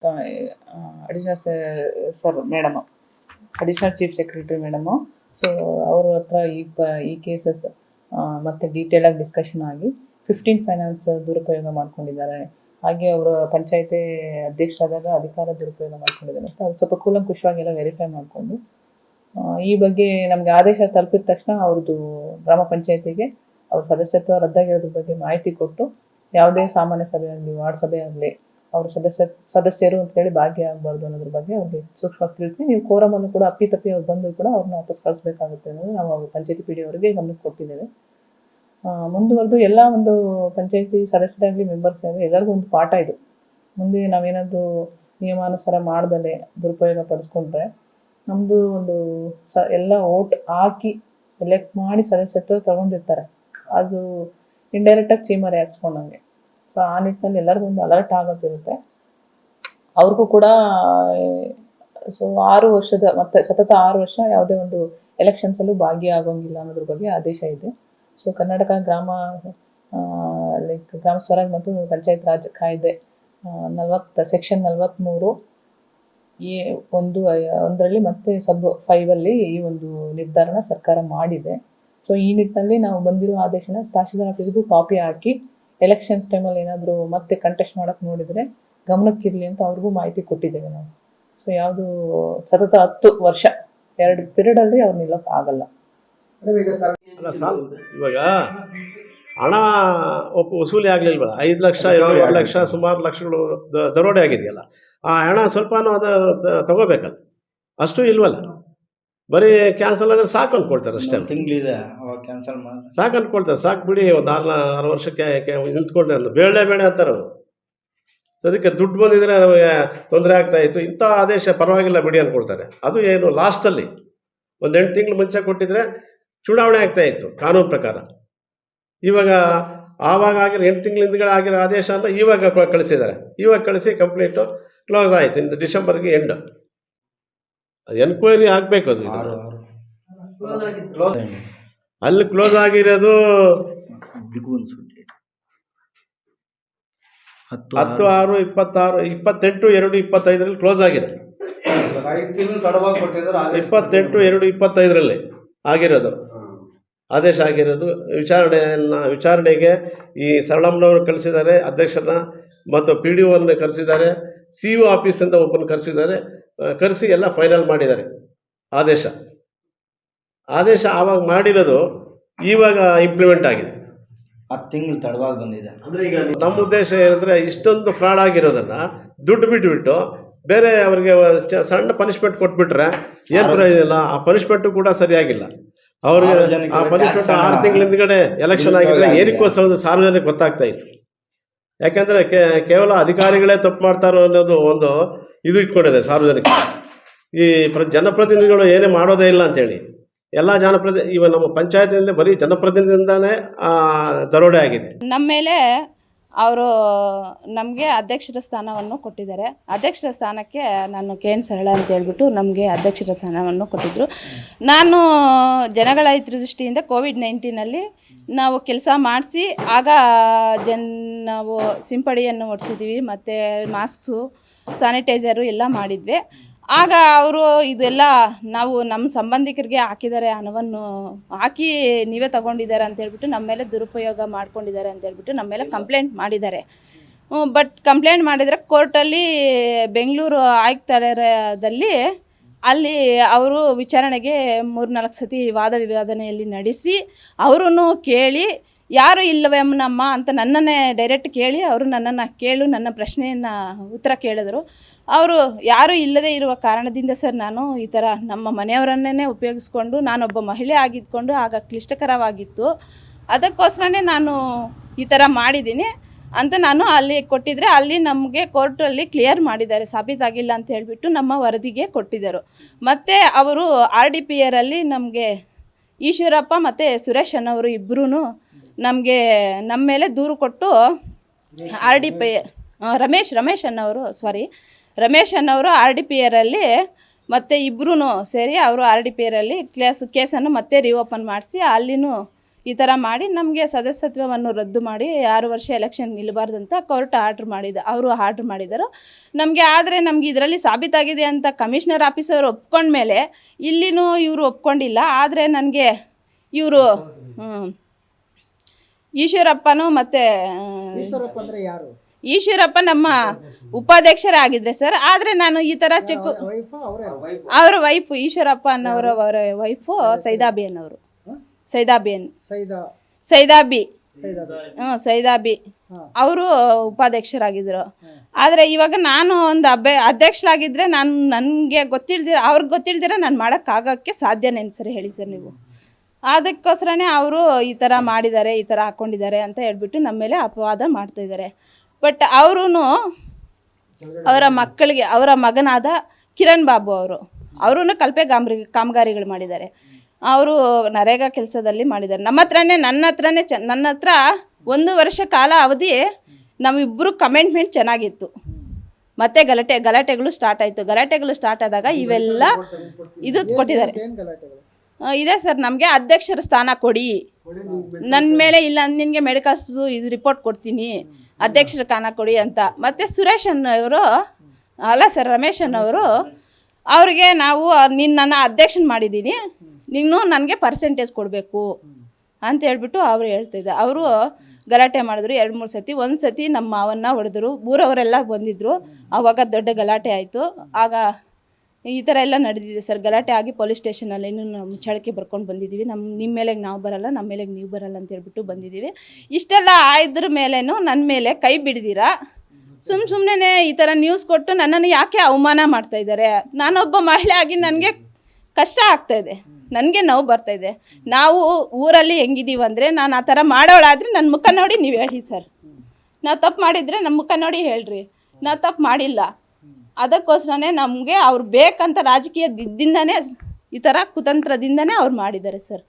Additional sir madam, additional chief secretary madam. So ಅವ್ರ ಹತ್ರ ಈ ಕೇಸಸ್ ಮತ್ತು ಡೀಟೇಲಾಗಿ ಡಿಸ್ಕಷನ್ ಆಗಿ 15 ಫೈನಾನ್ಸ್ ದುರುಪಯೋಗ ಮಾಡ್ಕೊಂಡಿದ್ದಾರೆ, ಹಾಗೆ ಅವರು ಪಂಚಾಯತಿ ಅಧ್ಯಕ್ಷರಾದಾಗ ಅಧಿಕಾರ ದುರುಪಯೋಗ ಮಾಡ್ಕೊಂಡಿದ್ದಾರೆ ಅಂತ ಅವ್ರು ಸ್ವಲ್ಪ ಕೂಲಂಕುಷವಾಗೆಲ್ಲ ವೆರಿಫೈ ಮಾಡಿಕೊಂಡು ಈ ಬಗ್ಗೆ ನಮಗೆ ಆದೇಶ ತಲುಪಿದ ತಕ್ಷಣ ಅವ್ರದ್ದು ಗ್ರಾಮ ಪಂಚಾಯತಿಗೆ ಅವ್ರ ಸದಸ್ಯತ್ವ ರದ್ದಾಗಿರೋದ್ರ ಬಗ್ಗೆ ಮಾಹಿತಿ ಕೊಟ್ಟು ಯಾವುದೇ ಸಾಮಾನ್ಯ ಸಭೆ ಆಗಲಿ ವಾರ್ಡ್ ಸಭೆ ಆಗಲಿ ಅವ್ರ ಸದಸ್ಯರು ಅಂತೇಳಿ ಭಾಗಿಯಾಗಬಾರ್ದು ಅನ್ನೋದ್ರ ಬಗ್ಗೆ ಅವ್ರಿಗೆ ಸೂಕ್ಷ್ಮವಾಗಿ ತಿಳಿಸಿ, ನೀವು ಕೋರಮನ್ನು ಕೂಡ ಅಪ್ಪಿತಪ್ಪಿ ಅವ್ರು ಬಂದರೂ ಕೂಡ ಅವ್ರನ್ನ ವಾಪಸ್ ಕಳಿಸ್ಬೇಕಾಗುತ್ತೆ ಅನ್ನೋದು ನಾವು ಅವ್ರ ಪಂಚಾಯತಿ ಪಿ ಡಿ ಅವರಿಗೆ ಗಮನಕ್ಕೆ ಕೊಟ್ಟಿದ್ದೇವೆ. ಮುಂದುವರೆದು ಎಲ್ಲ ಒಂದು ಪಂಚಾಯತಿ ಸದಸ್ಯರಾಗಲಿ ಮೆಂಬರ್ಸ್ ಆಗಲಿ ಎಲ್ಲರಿಗೂ ಒಂದು ಪಾಠ ಇದು. ಮುಂದೆ ನಾವೇನಾದರೂ ನಿಯಮಾನುಸಾರ ಮಾಡ್ದಲೇ ದುರುಪಯೋಗ ಪಡಿಸ್ಕೊಂಡ್ರೆ ನಮ್ಮದು ಒಂದು ಎಲ್ಲ ಓಟ್ ಹಾಕಿ ಎಲೆಕ್ಟ್ ಮಾಡಿ ಸದಸ್ಯತ್ವ ತಗೊಂಡಿರ್ತಾರೆ, ಅದು ಇಂಡೈರೆಕ್ಟಾಗಿ ಚೀಮಾರಿ ಹಾಕ್ಸ್ಕೊಂಡಂಗೆ. ಸೊ ಆ ನಿಟ್ಟಿನಲ್ಲಿ ಎಲ್ಲರಿಗೂ ಒಂದು ಅಲರ್ಟ್ ಆಗೋದಿರುತ್ತೆ. ಅವ್ರಿಗೂ ಕೂಡ ಸೊ 6 ವರ್ಷದ ಮತ್ತೆ ಸತತ 6 ವರ್ಷ ಯಾವುದೇ ಒಂದು ಎಲೆಕ್ಷನ್ಸಲ್ಲೂ ಭಾಗಿಯಾಗೋಂಗಿಲ್ಲ ಅನ್ನೋದ್ರ ಬಗ್ಗೆ ಆದೇಶ ಇದೆ. ಸೊ ಕರ್ನಾಟಕ ಗ್ರಾಮ ಸ್ವರಾಜ್ ಮತ್ತು ಪಂಚಾಯತ್ ರಾಜ್ ಕಾಯ್ದೆ ಸೆಕ್ಷನ್ 43 ಈ ಒಂದರಲ್ಲಿ ಮತ್ತೆ ಸಬ್ 5 ಈ ಒಂದು ನಿರ್ಧಾರನ ಸರ್ಕಾರ ಮಾಡಿದೆ. ಸೊ ಈ ನಿಟ್ಟಿನಲ್ಲಿ ನಾವು ಬಂದಿರೋ ಆದೇಶನ ತಹಶೀಲ್ದಾರ್ ಆಫೀಸ್ಗೂ ಕಾಪಿ ಹಾಕಿ ಎಲೆಕ್ಷನ್ಸ್ ಟೈಮಲ್ಲಿ ಏನಾದರೂ ಮತ್ತೆ ಕಂಟೆಸ್ಟ್ ಮಾಡೋಕ್ಕೆ ನೋಡಿದರೆ ಗಮನಕ್ಕಿರಲಿ ಅಂತ ಅವ್ರಿಗೂ ಮಾಹಿತಿ ಕೊಟ್ಟಿದ್ದೇವೆ ನಾವು. ಸೊ ಯಾವುದು ಸತತ 10 ವರ್ಷ 2 ಪೀರಿಯಡಲ್ಲಿ ಅವ್ರು ನಿಲ್ಲೋಕೆ ಆಗಲ್ಲ. ಇವಾಗ ಹಣ ವಸೂಲಿ ಆಗಲಿಲ್ವಲ್ಲ, 5 ಲಕ್ಷ 2 ಲಕ್ಷ ಸುಮಾರು ಲಕ್ಷಗಳು ದರೋಡೆ ಆಗಿದೆಯಲ್ಲ, ಆ ಹಣ ಸ್ವಲ್ಪನೂ ಅದು ತಗೋಬೇಕಲ್ಲ, ಅಷ್ಟು ಇಲ್ವಲ್ಲ. ಬರೀ ಕ್ಯಾನ್ಸಲ್ ಆದರೆ ಸಾಕು ಅಂದ್ಕೊಳ್ತಾರೆ ಅಷ್ಟೇ. ತಿಂಗಳಿದೆ ಅವಾಗ ಕ್ಯಾನ್ಸಲ್ ಮಾಡಿ ಸಾಕು ಅಂದ್ಕೊಳ್ತಾರೆ, ಸಾಕು ಬಿಡಿ ಒಂದು 6 ವರ್ಷಕ್ಕೆ ನಿಂತ್ಕೊಂಡೆ ಅಂತ ಬೇಡ ಅಂತಾರೆ ಅವರು. ಸೊ ಅದಕ್ಕೆ ದುಡ್ಡು ಬಂದಿದ್ರೆ ನಮಗೆ ತೊಂದರೆ ಆಗ್ತಾಯಿತ್ತು, ಇಂಥ ಆದೇಶ ಪರವಾಗಿಲ್ಲ ಬಿಡಿ ಅಂದ್ಕೊಳ್ತಾರೆ. ಅದು ಏನು ಲಾಸ್ಟಲ್ಲಿ ಒಂದು 8 ತಿಂಗಳು ಮುಂಚೆ ಕೊಟ್ಟಿದ್ರೆ ಚುನಾವಣೆ ಆಗ್ತಾಯಿತ್ತು ಕಾನೂನು ಪ್ರಕಾರ. ಇವಾಗ ಆವಾಗ ಆಗಿರೋ 8 ತಿಂಗಳ ಹಿಂದ್ಗಡೆ ಆಗಿರೋ ಆದೇಶ ಅಂತ ಇವಾಗ ಕಳಿಸಿದ್ದಾರೆ. ಇವಾಗ ಕಳಿಸಿ ಕಂಪ್ಲೀಟು ಕ್ಲೋಸ್ ಆಯಿತು, ಇನ್ನು ಡಿಸೆಂಬರ್ಗೆ ಎಂಡ್. ಅದು ಎನ್ಕ್ವೈರಿ ಆಗಬೇಕು. ಅದು ಅಲ್ಲಿ ಕ್ಲೋಸ್ ಆಗಿರೋದು 10/6/26 ಕ್ಲೋಸ್ ಆಗಿದೆ. 28/2/25 ಆಗಿರೋದು ಆದೇಶ ಆಗಿರೋದು. ವಿಚಾರಣೆಗೆ ಈ ಸರಳಮ್ಮನವರು ಕಳಿಸಿದ್ದಾರೆ ಅಧ್ಯಕ್ಷರನ್ನ, ಮತ್ತು ಪಿ ಡಿ ಒನ್ನು ಕರೆಸಿದ್ದಾರೆ, ಸಿ ಒ ಆಫೀಸಿಂದ ಒಬ್ಬನ ಕರೆಸಿದ್ದಾರೆ, ಕರೆಸಿ ಎಲ್ಲ ಫೈನಲ್ ಮಾಡಿದ್ದಾರೆ ಆದೇಶ ಆವಾಗ ಮಾಡಿರೋದು ಇವಾಗ ಇಂಪ್ಲಿಮೆಂಟ್ ಆಗಿದೆ. 10 ತಿಂಗಳು ತಡವಾಗಿ ಬಂದಿದೆ. ಅಂದರೆ ಈಗ ನಮ್ಮ ಉದ್ದೇಶ ಏನಂದರೆ ಇಷ್ಟೊಂದು ಫ್ರಾಡ್ ಆಗಿರೋದನ್ನು ದುಡ್ಡು ಬಿಟ್ಟುಬಿಟ್ಟು ಬೇರೆ ಅವ್ರಿಗೆ ಸಣ್ಣ ಪನಿಷ್ಮೆಂಟ್ ಕೊಟ್ಬಿಟ್ರೆ ಏನು ಪ್ರಯೋಜನ ಇಲ್ಲ. ಆ ಪನಿಷ್ಮೆಂಟು ಕೂಡ ಸರಿಯಾಗಿಲ್ಲ ಅವ್ರಿಗೆ. ಆ ಪನಿಷ್ಮೆಂಟ್ 6 ತಿಂಗಳ ಹಿಂದ್ಗಡೆ ಎಲೆಕ್ಷನ್ ಆಗಿದ್ರೆ ಏನಕ್ಕೋಸ್ಕರ ಸಾರ್ವಜನಿಕ ಗೊತ್ತಾಗ್ತಾ ಇತ್ತು. ಯಾಕೆಂದರೆ ಕೇವಲ ಅಧಿಕಾರಿಗಳೇ ತಪ್ಪು ಮಾಡ್ತಾರೋ ಅನ್ನೋದು ಒಂದು ಇದು ಇಟ್ಕೊಂಡಿದೆ ಸಾರ್ವಜನಿಕ. ಈ ಜನಪ್ರತಿನಿಧಿಗಳು ಏನೇ ಮಾಡೋದೇ ಇಲ್ಲ ಅಂತೇಳಿ ಎಲ್ಲ ಇವ ನಮ್ಮ ಪಂಚಾಯತಿನಲ್ಲಿ ಬರೀ ಜನಪ್ರತಿನಿಧಿಯಿಂದಾನೇ ದರೋಡೆ ಆಗಿದೆ. ನಮ್ಮ ಮೇಲೆ ಅವರು ನಮಗೆ ಅಧ್ಯಕ್ಷರ ಸ್ಥಾನವನ್ನು ಕೊಟ್ಟಿದ್ದಾರೆ. ಅಧ್ಯಕ್ಷರ ಸ್ಥಾನಕ್ಕೆ ನಾನು KN ಸರಳ ಅಂತ ಹೇಳ್ಬಿಟ್ಟು ನಮಗೆ ಅಧ್ಯಕ್ಷರ ಸ್ಥಾನವನ್ನು ಕೊಟ್ಟಿದ್ದರು. ನಾನು ಜನಗಳ ಹಿತದೃಷ್ಟಿಯಿಂದ ಕೋವಿಡ್-19ನಲ್ಲಿ ನಾವು ಕೆಲಸ ಮಾಡಿಸಿ ಆಗ ನಾವು ಸಿಂಪಡಿಯನ್ನು ಹೊಡ್ಸಿದ್ದೀವಿ, ಮತ್ತು ಮಾಸ್ಕ್ಸು ಸ್ಯಾನಿಟೈಸರು ಎಲ್ಲ ಮಾಡಿದ್ವಿ. ಆಗ ಅವರು ಇದೆಲ್ಲ ನಾವು ನಮ್ಮ ಸಂಬಂಧಿಕರಿಗೆ ಹಾಕಿದ್ದಾರೆ, ಹಣವನ್ನು ಹಾಕಿ ನೀವೇ ತಗೊಂಡಿದ್ದಾರೆ ಅಂತೇಳ್ಬಿಟ್ಟು ನಮ್ಮ ಮೇಲೆ ದುರುಪಯೋಗ ಮಾಡ್ಕೊಂಡಿದ್ದಾರೆ ಅಂತೇಳ್ಬಿಟ್ಟು ನಮ್ಮ ಮೇಲೆ ಕಂಪ್ಲೇಂಟ್ ಮಾಡಿದ್ದಾರೆ. ಬಟ್ ಕಂಪ್ಲೇಂಟ್ ಮಾಡಿದರೆ ಕೋರ್ಟಲ್ಲಿ ಬೆಂಗಳೂರು ಆಯುಕ್ತಾಲಯದಲ್ಲಿ ಅಲ್ಲಿ ಅವರು ವಿಚಾರಣೆಗೆ 3-4 ಸತಿ ವಾದ ವಿವಾದನೆಯಲ್ಲಿ ನಡೆಸಿ ಅವರೂ ಕೇಳಿ ಯಾರು ಇಲ್ಲವೇನಮ್ಮ ಅಂತ ನನ್ನನ್ನೇ ಡೈರೆಕ್ಟ್ ಕೇಳಿ ಅವರು ನನ್ನನ್ನು ನನ್ನ ಪ್ರಶ್ನೆಯನ್ನು ಉತ್ತರ ಕೇಳಿದ್ರು. ಅವರು ಯಾರೂ ಇಲ್ಲದೇ ಇರುವ ಕಾರಣದಿಂದ ಸರ್ ನಾನು ಈ ಥರ ನಮ್ಮ ಮನೆಯವರನ್ನೇ ಉಪಯೋಗಿಸ್ಕೊಂಡು ನಾನೊಬ್ಬ ಮಹಿಳೆ ಆಗಿದ್ಕೊಂಡು ಆಗ ಕ್ಲಿಷ್ಟಕರವಾಗಿತ್ತು, ಅದಕ್ಕೋಸ್ಕರನೇ ನಾನು ಈ ಥರ ಮಾಡಿದ್ದೀನಿ ಅಂತ ನಾನು ಅಲ್ಲಿ ಕೊಟ್ಟಿದ್ದರೆ ಅಲ್ಲಿ ನಮಗೆ ಕೋರ್ಟಲ್ಲಿ ಕ್ಲಿಯರ್ ಮಾಡಿದ್ದಾರೆ, ಸಾಬೀತಾಗಿಲ್ಲ ಅಂತ ಹೇಳಿಬಿಟ್ಟು ನಮ್ಮ ವರದಿಗೆ ಕೊಟ್ಟಿದ್ದರು. ಮತ್ತು ಅವರು RDPRಲ್ಲಿ ನಮಗೆ ಈಶ್ವರಪ್ಪ ಮತ್ತು ಸುರೇಶ್ ಅನ್ನೋರು ಇಬ್ಬರೂ ನಮ್ಮ ಮೇಲೆ ದೂರು ಕೊಟ್ಟು ರಮೇಶ್ ಅನ್ನೋರು RDPRಲ್ಲಿ ಮತ್ತು ಇಬ್ಬರೂ ಸೇರಿ ಅವರು RDPRಲ್ಲಿ ಕೇಸನ್ನು ಮತ್ತೆ ರಿಓಪನ್ ಮಾಡಿಸಿ ಅಲ್ಲಿನೂ ಈ ಥರ ಮಾಡಿ ನಮಗೆ ಸದಸ್ಯತ್ವವನ್ನು ರದ್ದು ಮಾಡಿ 6 ವರ್ಷ ಎಲೆಕ್ಷನ್ ನಿಲ್ಲಬಾರ್ದಂತ ಕೋರ್ಟ್ ಆರ್ಡ್ರ್ ಅವರು ಆರ್ಡ್ರ್ ಮಾಡಿದರು ನಮಗೆ. ಆದರೆ ನಮಗೆ ಇದರಲ್ಲಿ ಸಾಬೀತಾಗಿದೆ ಅಂತ ಕಮಿಷನರ್ ಆಫೀಸರ್ ಒಪ್ಕೊಂಡ್ಮೇಲೆ ಇಲ್ಲಿನೂ ಇವರು ಒಪ್ಕೊಂಡಿಲ್ಲ. ಆದರೆ ನನಗೆ ಇವರು ಈಶ್ವರಪ್ಪನೂ ಮತ್ತು ಈಶ್ವರಪ್ಪ ನಮ್ಮ ಉಪಾಧ್ಯಕ್ಷರಾಗಿದ್ದರೆ ಸರ್. ಆದರೆ ನಾನು ಈ ಥರ ಚೆಕ್ ಅವರ ವೈಫು ಈಶ್ವರಪ್ಪ ಅನ್ನೋರ ವೈಫು ಸೈದಾಬಿಯನ್ ಅವರು ಸೈದಾಬಿ ಅವರು ಉಪಾಧ್ಯಕ್ಷರಾಗಿದ್ದರು. ಆದರೆ ಇವಾಗ ನಾನು ಒಂದು ಅಧ್ಯಕ್ಷರಾಗಿದ್ದರೆ ನನಗೆ ಅವ್ರಿಗೆ ಗೊತ್ತಿಲ್ದಿರ ನಾನು ಮಾಡೋಕ್ಕಾಗೋಕ್ಕೆ ಸಾಧ್ಯನೇನು ಸರ್ ಹೇಳಿ ಸರ್ ನೀವು. ಅದಕ್ಕೋಸ್ಕರನೇ ಅವರು ಈ ಥರ ಮಾಡಿದ್ದಾರೆ, ಈ ಥರ ಹಾಕ್ಕೊಂಡಿದ್ದಾರೆ ಅಂತ ಹೇಳ್ಬಿಟ್ಟು ನಮ್ಮ ಮೇಲೆ ಅಪವಾದ ಮಾಡ್ತಾಯಿದ್ದಾರೆ. ಬಟ್ ಅವರೂ ಅವರ ಮಕ್ಕಳಿಗೆ ಅವರ ಮಗನಾದ ಕಿರಣ್ ಬಾಬು ಅವರೂ ಕಲ್ಪೆ ಕಾಮಗಾರಿಗಳು ಮಾಡಿದ್ದಾರೆ. ಅವರು ನರೇಗಾ ಕೆಲಸದಲ್ಲಿ ಮಾಡಿದ್ದಾರೆ. ನನ್ನ ಹತ್ರ 1 ವರ್ಷ ಕಾಲ ಅವಧಿ ನಮ್ಮಿಬ್ಬರು ಕಮೆಂಟ್ಮೆಂಟ್ ಚೆನ್ನಾಗಿತ್ತು. ಮತ್ತೆ ಗಲಾಟೆಗಳು ಸ್ಟಾರ್ಟ್ ಆಯಿತು. ಗಲಾಟೆಗಳು ಸ್ಟಾರ್ಟ್ ಆದಾಗ ಇವೆಲ್ಲ ಇದು ಕೊಟ್ಟಿದ್ದಾರೆ. ಇದೆ ಸರ್, ನಮಗೆ ಅಧ್ಯಕ್ಷರ ಸ್ಥಾನ ಕೊಡಿ, ನನ್ನ ಮೇಲೆ ಇಲ್ಲ ನಿನಗೆ ಮೆಡಿಕಲ್ಸು ಇದು ರಿಪೋರ್ಟ್ ಕೊಡ್ತೀನಿ, ಅಧ್ಯಕ್ಷರ ಸ್ಥಾನ ಕೊಡಿ ಅಂತ. ಮತ್ತು ಸುರೇಶ್ ಅನ್ನೋರು ರಮೇಶ್ ಅನ್ನೋರು ಅವ್ರಿಗೆ ನಾವು ನನ್ನ ಅಧ್ಯಕ್ಷನ ಮಾಡಿದ್ದೀನಿ, ನೀನು ನನಗೆ ಪರ್ಸೆಂಟೇಜ್ ಕೊಡಬೇಕು ಅಂತ ಹೇಳ್ಬಿಟ್ಟು ಅವರು ಹೇಳ್ತಿದ್ದೆ. ಅವರು ಗಲಾಟೆ ಮಾಡಿದ್ರು 2-3 ಸತಿ. ಒಂದು ಸತಿ ನಮ್ಮ ಮಾವನ್ನ ಹೊಡೆದ್ರು. ಊರವರೆಲ್ಲ ಬಂದಿದ್ದರು. ಆವಾಗ ದೊಡ್ಡ ಗಲಾಟೆ ಆಯಿತು. ಆಗ ಈ ಥರ ಎಲ್ಲ ನಡೆದಿದೆ ಸರ್. ಗಲಾಟೆ ಆಗಿ ಪೊಲೀಸ್ ಸ್ಟೇಷನಲ್ಲಿ ಇನ್ನೂ ನಮ್ಮ ಚಳಕೆ ಬರ್ಕೊಂಡು ಬಂದಿದ್ದೀವಿ. ನಿಮ್ಮ ಮೇಲೆ ನಾವು ಬರಲ್ಲ, ನಮ್ಮ ಮೇಲೆ ನೀವು ಬರಲ್ಲ ಅಂತ ಹೇಳ್ಬಿಟ್ಟು ಬಂದಿದ್ದೀವಿ. ಇಷ್ಟೆಲ್ಲ ಆಯ್ದ್ರ ಮೇಲೇನು ನನ್ನ ಮೇಲೆ ಕೈ ಬಿಡ್ದಿರಾ ಸುಮ್ಮನೆ ಈ ಥರ ನ್ಯೂಸ್ ಕೊಟ್ಟು ನನ್ನನ್ನು ಯಾಕೆ ಅವಮಾನ ಮಾಡ್ತಾಯಿದ್ದಾರೆ. ನಾನೊಬ್ಬ ಮಹಿಳೆ ಆಗಿ ನನಗೆ ಕಷ್ಟ ಆಗ್ತಾಯಿದೆ, ನನಗೆ ನೋವು ಬರ್ತಾಯಿದೆ. ನಾವು ಊರಲ್ಲಿ ಹೆಂಗಿದ್ದೀವಿ ಅಂದರೆ, ನಾನು ಆ ಥರ ಮಾಡೋಳಾದರೆ ನನ್ನ ಮುಖ ನೋಡಿ ನೀವು ಹೇಳಿ ಸರ್. ನಾವು ತಪ್ಪು ಮಾಡಿದರೆ ನಮ್ಮ ಮುಖ ನೋಡಿ ಹೇಳ್ರಿ, ನಾವು ತಪ್ಪು ಮಾಡಿಲ್ಲ. ಅದಕ್ಕೋಸ್ಕರನೇ ನಮಗೆ ಅವ್ರು ಬೇಕಂತ ರಾಜಕೀಯದಿಂದನೇ ಈ ಥರ ಕುತಂತ್ರದಿಂದನೇ ಅವ್ರು ಮಾಡಿದ್ದಾರೆ ಸರ್.